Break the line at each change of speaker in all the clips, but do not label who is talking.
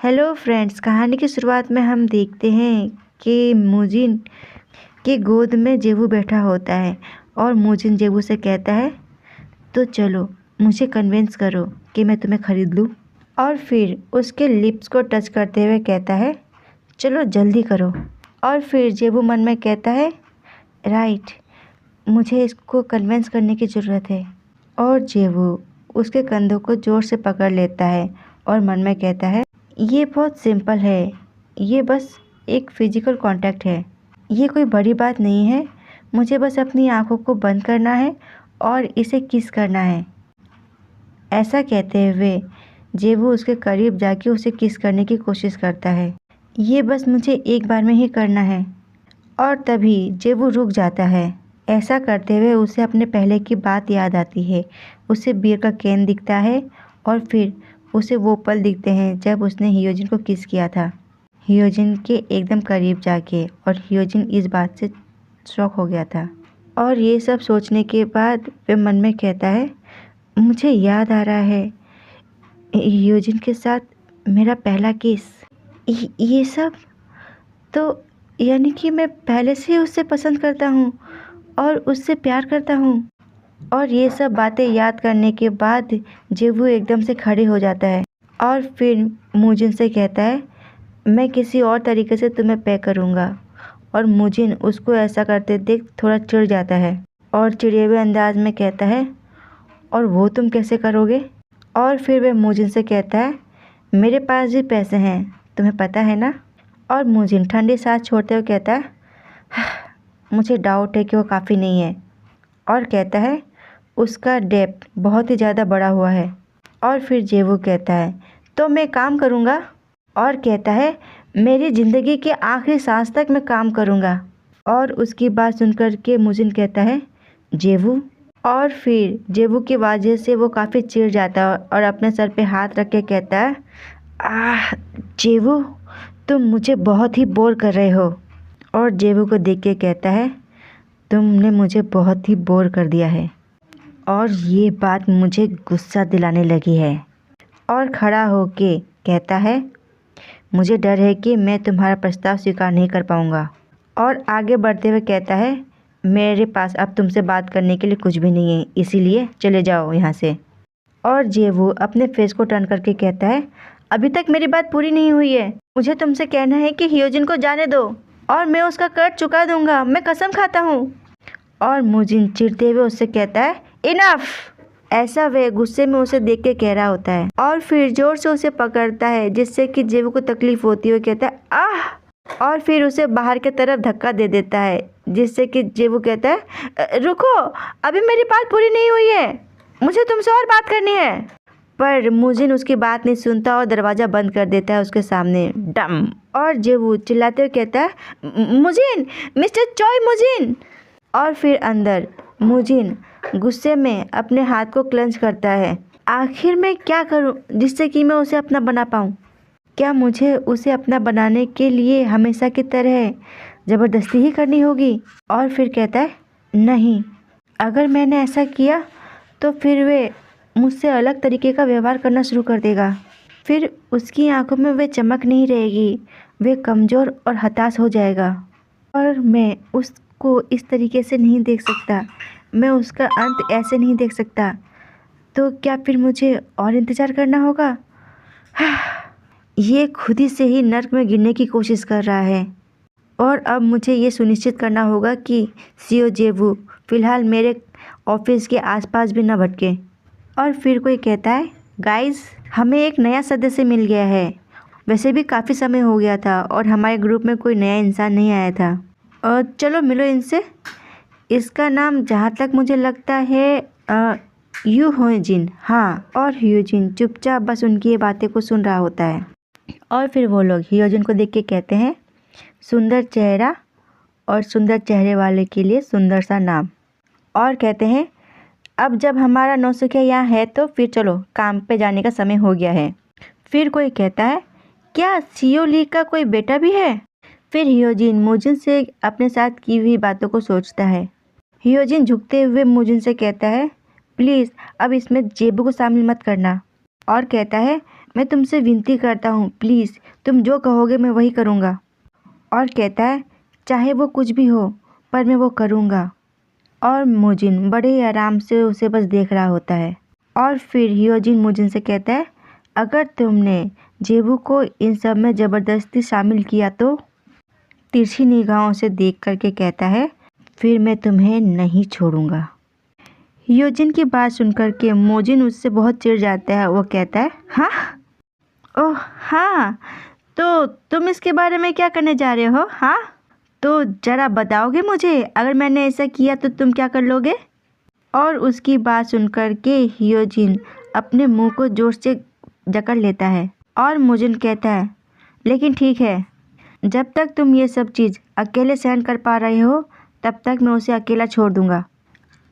Hello friends, कहानी की शुरुआत में हम देखते हैं कि मूजिन की गोद में जेबू बैठा होता है और मूजिन जेबू से कहता है, तो चलो मुझे कन्विंस करो कि मैं तुम्हें ख़रीद लूँ। और फिर उसके लिप्स को टच करते हुए कहता है, चलो जल्दी करो। और फिर जेबू मन में कहता है, राइट, मुझे इसको कन्विंस करने की ज़रूरत है। और जेबू उसके कंधों को ज़ोर से पकड़ लेता है और मन में कहता है, ये बहुत सिंपल है, ये बस एक फ़िज़िकल कांटेक्ट है, ये कोई बड़ी बात नहीं है। मुझे बस अपनी आँखों को बंद करना है और इसे किस करना है। ऐसा कहते हुए जेबू उसके करीब जाके उसे किस करने की कोशिश करता है। ये बस मुझे एक बार में ही करना है। और तभी जेबू रुक जाता है। ऐसा करते हुए उसे अपने पहले की बात याद आती है। उसे बियर का कैन दिखता है और फिर उसे वो पल दिखते हैं जब उसने हियोजिन को किस किया था, हियोजिन के एकदम करीब जाके। और हियोजिन इस बात से शॉक हो गया था। और ये सब सोचने के बाद वह मन में कहता है, मुझे याद आ रहा है हियोजिन के साथ मेरा पहला किस। ये सब तो यानी कि मैं पहले से ही उससे पसंद करता हूँ और उससे प्यार करता हूँ। और ये सब बातें याद करने के बाद जेबू एकदम से खड़े हो जाता है और फिर मूजिन से कहता है, मैं किसी और तरीके से तुम्हें पे करूँगा। और मूजिन उसको ऐसा करते देख थोड़ा चिढ़ जाता है और चिढ़े हुए अंदाज में कहता है, और वो तुम कैसे करोगे। और फिर वह मूजिन से कहता है, मेरे पास भी पैसे हैं, तुम्हें पता है ना। और मूजिन ठंडी सांस छोड़ते हुए कहता है, मुझे डाउट है कि वो काफ़ी नहीं है। और कहता है, उसका डेप्थ बहुत ही ज़्यादा बड़ा हुआ है। और फिर जेबू कहता है, तो मैं काम करूँगा। और कहता है, मेरी ज़िंदगी के आखिरी सांस तक मैं काम करूँगा। और उसकी बात सुनकर के मूजिन कहता है, जेबू। और फिर जेबू की वजह से वो काफ़ी चिढ़ जाता है और अपने सर पे हाथ रख के कहता है, जेबू, तुम मुझे बहुत ही बोर कर रहे हो। और जेबू को देख के कहता है, तुमने मुझे बहुत ही बोर कर दिया है और ये बात मुझे गुस्सा दिलाने लगी है। और खड़ा होके कहता है, मुझे डर है कि मैं तुम्हारा प्रस्ताव स्वीकार नहीं कर पाऊँगा। और आगे बढ़ते हुए कहता है, मेरे पास अब तुमसे बात करने के लिए कुछ भी नहीं है, इसीलिए चले जाओ यहाँ से। और जेबू अपने फेस को टर्न करके कहता है, अभी तक मेरी बात पूरी नहीं हुई है। मुझे तुमसे कहना है कि हियोजिन को जाने दो और मैं उसका कर्ज चुका दूंगा, मैं कसम खाता हूँ। और मूजिन चिढ़ते हुए उससे कहता है, इनफ। ऐसा वह गुस्से में उसे देख के कह रहा होता है और फिर जोर से उसे पकड़ता है जिससे कि जेबू को तकलीफ होती है। कहता है, आह। और फिर उसे बाहर की तरफ धक्का दे देता है जिससे कि जेबू कहता है, रुको, अभी मेरी बात पूरी नहीं हुई है, मुझे तुमसे और बात करनी है। पर मूजिन उसकी बात नहीं सुनता और दरवाज़ा बंद कर देता है उसके सामने, डम। और जेबू चिल्लाते हुए कहता है, मूजिन, मिस्टर चॉय मूजिन। और फिर अंदर मूजिन गुस्से में अपने हाथ को क्लेंच करता है। आखिर मैं क्या करूं जिससे कि मैं उसे अपना बना पाऊं। क्या मुझे उसे अपना बनाने के लिए हमेशा की तरह ज़बरदस्ती ही करनी होगी। और फिर कहता है, नहीं, अगर मैंने ऐसा किया तो फिर वे मुझसे अलग तरीके का व्यवहार करना शुरू कर देगा। फिर उसकी आंखों में वे चमक नहीं रहेगी, वे कमज़ोर और हताश हो जाएगा। और मैं उसको इस तरीके से नहीं देख सकता, मैं उसका अंत ऐसे नहीं देख सकता। तो क्या फिर मुझे और इंतज़ार करना होगा। ये खुद ही से ही नर्क में गिरने की कोशिश कर रहा है और अब मुझे ये सुनिश्चित करना होगा कि सीओ जेबू फ़िलहाल मेरे ऑफिस के आसपास भी न भटके। और फिर कोई कहता है, गाइस, हमें एक नया सदस्य मिल गया है। वैसे भी काफ़ी समय हो गया था और हमारे ग्रुप में कोई नया इंसान नहीं आया था। और चलो मिलो इनसे। इसका नाम जहाँ तक मुझे लगता है हियोजिन। हाँ। और हियोजिन चुपचाप बस उनकी ये बातें को सुन रहा होता है। और फिर वो लोग हियोजिन को देख के कहते हैं, सुंदर चेहरा और सुंदर चेहरे वाले के लिए सुंदर सा नाम। और कहते हैं, अब जब हमारा नौसिखिया यहाँ है तो फिर चलो काम पे जाने का समय हो गया है। फिर कोई कहता है, क्या सीओ ली का कोई बेटा भी है। फिर हियोजिन मूजिन से अपने साथ की हुई बातों को सोचता है। हियोजिन झुकते हुए मूजिन से कहता है, प्लीज़ अब इसमें जेबू को शामिल मत करना। और कहता है, मैं तुमसे विनती करता हूँ, प्लीज़ तुम जो कहोगे मैं वही करूँगा। और कहता है चाहे वो कुछ भी हो पर मैं वो करूँगा। और मोजिन बड़े ही आराम से उसे बस देख रहा होता है। और फिर हियोजिन मोजिन से कहता है अगर तुमने जेबू को इन सब में ज़बरदस्ती शामिल किया तो। तिरछी निगाहों से देख करके कहता है फिर मैं तुम्हें नहीं छोड़ूंगा। हियोजिन की बात सुनकर के मोजिन उससे बहुत चिढ़ जाता है। वो कहता है हाँ, ओह हाँ, तो तुम इसके बारे में क्या करने जा रहे हो? हाँ, तो ज़रा बताओगे मुझे, अगर मैंने ऐसा किया तो तुम क्या कर लोगे? और उसकी बात सुनकर के हियोजिन अपने मुंह को जोर से जकड़ लेता है। और मोजिन कहता है लेकिन ठीक है, जब तक तुम ये सब चीज़ अकेले सहन कर पा रहे हो तब तक मैं उसे अकेला छोड़ दूंगा।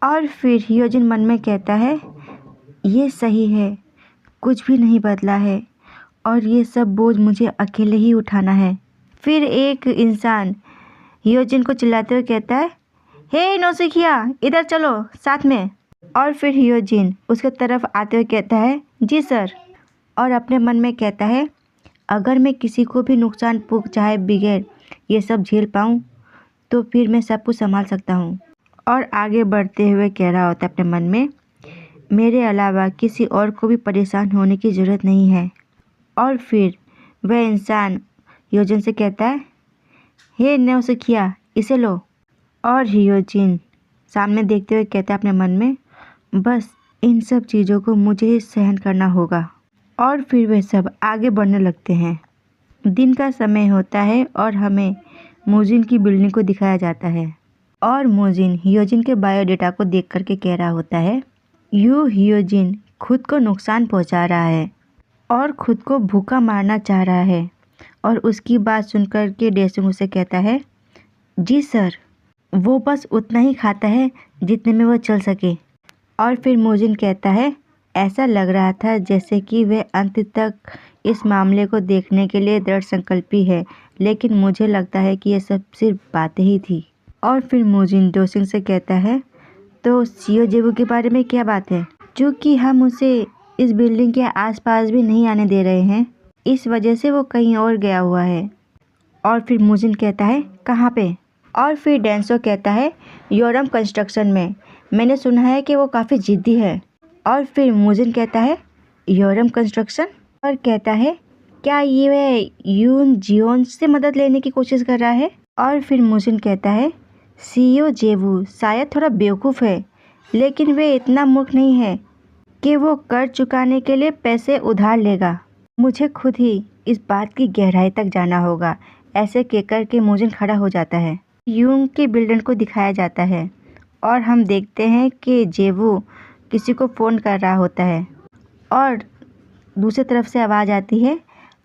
और फिर हियोजिन मन में कहता है ये सही है, कुछ भी नहीं बदला है और ये सब बोझ मुझे अकेले ही उठाना है। फिर एक इंसान हियोजिन को चिल्लाते हुए कहता है हे नौसिखिया, इधर चलो साथ में। और फिर हियोजिन उसके तरफ आते हुए कहता है जी सर। और अपने मन में कहता है अगर मैं किसी को भी नुकसान पहुंचाए बगैर ये सब झेल पाऊँ तो फिर मैं सब कुछ संभाल सकता हूँ। और आगे बढ़ते हुए कह रहा होता है अपने मन में मेरे अलावा किसी और को भी परेशान होने की ज़रूरत नहीं है। और फिर वह इंसान हियोजिन से कहता है हे नौसिखिया, इसे लो। और हियोजिन सामने देखते हुए कहता है अपने मन में बस इन सब चीज़ों को मुझे ही सहन करना होगा। और फिर वे सब आगे बढ़ने लगते हैं। दिन का समय होता है और हमें मोजिन की बिल्डिंग को दिखाया जाता है। और मोजिन हियोजिन के बायोडेटा को देख करके कह रहा होता है हियोजिन खुद को नुकसान पहुंचा रहा है और खुद को भूखा मारना चाह रहा है। और उसकी बात सुनकर के डेसुंग उसे कहता है जी सर, वो बस उतना ही खाता है जितने में वो चल सके। और फिर मोजिन कहता है ऐसा लग रहा था जैसे कि वह अंत तक इस मामले को देखने के लिए दृढ़ संकल्पी है, लेकिन मुझे लगता है कि यह सब सिर्फ बातें ही थी। और फिर मोजिन डेसुंग से कहता है तो सीओ जेबू के बारे में क्या बात है? क्योंकि हम उसे इस बिल्डिंग के आसपास भी नहीं आने दे रहे हैं, इस वजह से वो कहीं और गया हुआ है। और फिर मोजिन कहता है कहाँ पे? और फिर डेंसो कहता है योरम कंस्ट्रक्शन में, मैंने सुना है कि वो काफ़ी जिद्दी है। और फिर मोजिन कहता है योरम कंस्ट्रक्शन, और कहता है क्या ये वह यून जियोन से मदद लेने की कोशिश कर रहा है? और फिर मोजिन कहता है सीईओ जेबू शायद थोड़ा बेवकूफ़ है, लेकिन वे इतना मूर्ख नहीं है कि वो कर्ज चुकाने के लिए पैसे उधार लेगा। मुझे खुद ही इस बात की गहराई तक जाना होगा। ऐसे कहकर के मोजिन खड़ा हो जाता है। यून की बिल्डिंग को दिखाया जाता है और हम देखते हैं कि जेबू किसी को फ़ोन कर रहा होता है और दूसरी तरफ से आवाज़ आती है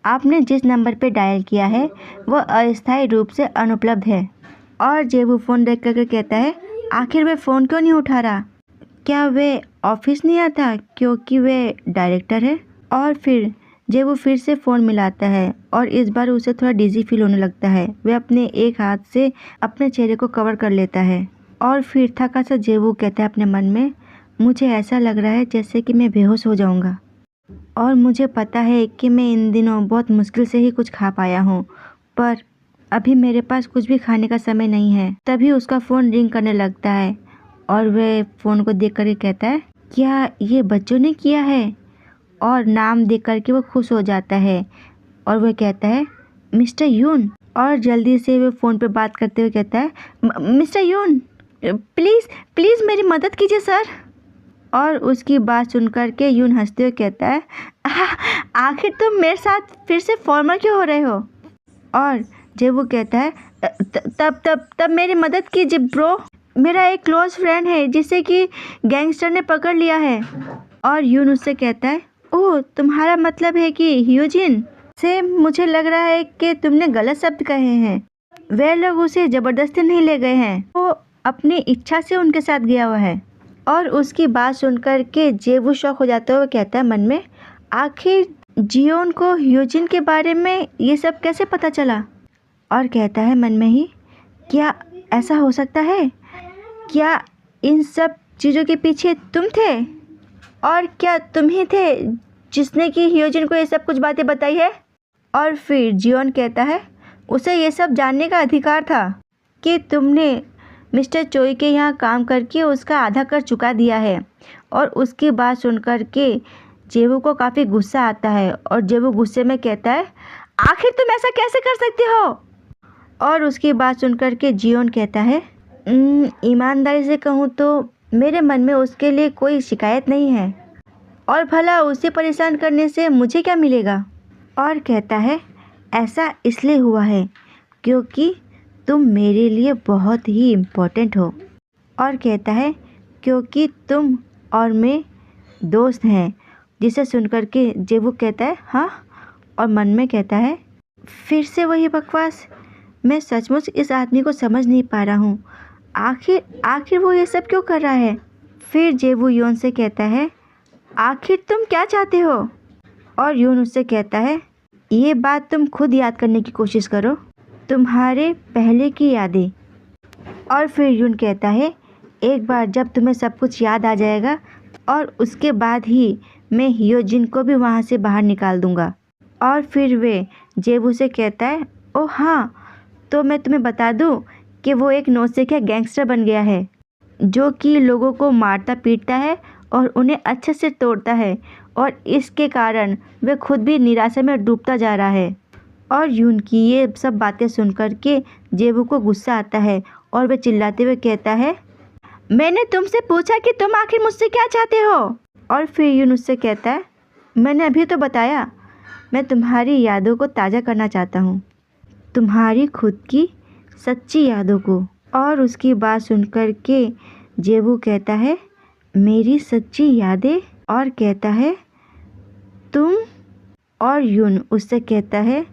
आपने जिस नंबर पर डायल किया है वो अस्थायी रूप से अनुपलब्ध है। और जेबू फ़ोन देख करके कहता है आखिर वे फ़ोन क्यों नहीं उठा रहा? क्या वे ऑफिस नहीं आता क्योंकि वे डायरेक्टर है? और फिर जेबू फिर से फ़ोन मिलाता है और इस बार उसे थोड़ा डिजी फील होने लगता है। वह अपने एक हाथ से अपने चेहरे को कवर कर लेता है और फिर थका सा जेबू कहता है अपने मन में मुझे ऐसा लग रहा है जैसे कि मैं बेहोश हो जाऊंगा और मुझे पता है कि मैं इन दिनों बहुत मुश्किल से ही कुछ खा पाया हूँ, पर अभी मेरे पास कुछ भी खाने का समय नहीं है। तभी उसका फ़ोन रिंग करने लगता है और वह फ़ोन को देख कर कहता है क्या ये बच्चों ने किया है? और नाम देख कर के वो खुश हो जाता है और वह कहता है मिस्टर यून। और जल्दी से वो फ़ोन पे बात करते हुए कहता है मिस्टर यून, प्लीज़ प्लीज़ मेरी मदद कीजिए सर। और उसकी बात सुनकर के यून हंसते हुए कहता है आखिर तुम मेरे साथ फिर से फॉर्मल क्यों हो रहे हो? और जब वो कहता है तब मेरी मदद कीजिए ब्रो, मेरा एक क्लोज फ्रेंड है जिसे कि गैंगस्टर ने पकड़ लिया है। और यून उससे कहता है ओह, तुम्हारा मतलब है कि हियोजिन से मुझे लग रहा है कि तुमने गलत शब्द कहे हैं। वे लोग उसे ज़बरदस्ती नहीं ले गए हैं, वो अपनी इच्छा से उनके साथ गया हुआ है। और उसकी बात सुनकर के जेबू शॉक हो जाता है। वो कहता है मन में आखिर जियोन को हियोजिन के बारे में ये सब कैसे पता चला? और कहता है मन में ही क्या ऐसा हो सकता है? क्या इन सब चीज़ों के पीछे तुम थे? और क्या तुम ही थे जिसने कि हियोजिन को ये सब कुछ बातें बताई है। और फिर जियोन कहता है उसे ये सब जानने का अधिकार था कि तुमने मिस्टर चोई के यहाँ काम करके उसका आधा कर चुका दिया है। और उसकी बात सुनकर के जेवू को काफ़ी गुस्सा आता है और जेवू गुस्से में कहता है आखिर तुम ऐसा कैसे कर सकते हो। और उसकी बात सुनकर के जियोन कहता है ईमानदारी से कहूँ तो मेरे मन में उसके लिए कोई शिकायत नहीं है, और भला उसे परेशान करने से मुझे क्या मिलेगा। और कहता है ऐसा इसलिए हुआ है क्योंकि तुम मेरे लिए बहुत ही इम्पोर्टेंट हो। और कहता है क्योंकि तुम और मैं दोस्त हैं। जिसे सुनकर के जेवू कहता है हाँ, और मन में कहता है फिर से वही बकवास। मैं सचमुच इस आदमी को समझ नहीं पा रहा हूँ। आखिर वो ये सब क्यों कर रहा है। फिर जेवू योन से कहता है आखिर तुम क्या चाहते हो। और योन उससे कहता है ये बात तुम खुद याद करने की कोशिश करो, तुम्हारे पहले की यादें। और फिर योन कहता है एक बार जब तुम्हें सब कुछ याद आ जाएगा और उसके बाद ही मैं हियोजिन को भी वहाँ से बाहर निकाल दूँगा। और फिर वे जेवू से कहता है ओह हाँ, तो मैं तुम्हें बता दूँ कि वो एक नौसिखिया गैंगस्टर बन गया है जो कि लोगों को मारता पीटता है और उन्हें अच्छे से तोड़ता है, और इसके कारण वे खुद भी निराशा में डूबता जा रहा है। और यून की ये सब बातें सुनकर के जेवू को गुस्सा आता है और वे चिल्लाते हुए कहता है मैंने तुमसे पूछा कि तुम आखिर मुझसे क्या चाहते हो। और फिर यून उससे कहता है मैंने अभी तो बताया, मैं तुम्हारी यादों को ताज़ा करना चाहता हूँ, तुम्हारी खुद की सच्ची यादों को। और उसकी बात सुनकर के जेवू कहता है मेरी सच्ची यादें। और कहता है तुम। और यून उससे कहता है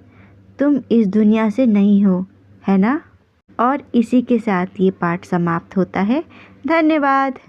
तुम इस दुनिया से नहीं हो, है ना। और इसी के साथ ये पाठ समाप्त होता है। धन्यवाद।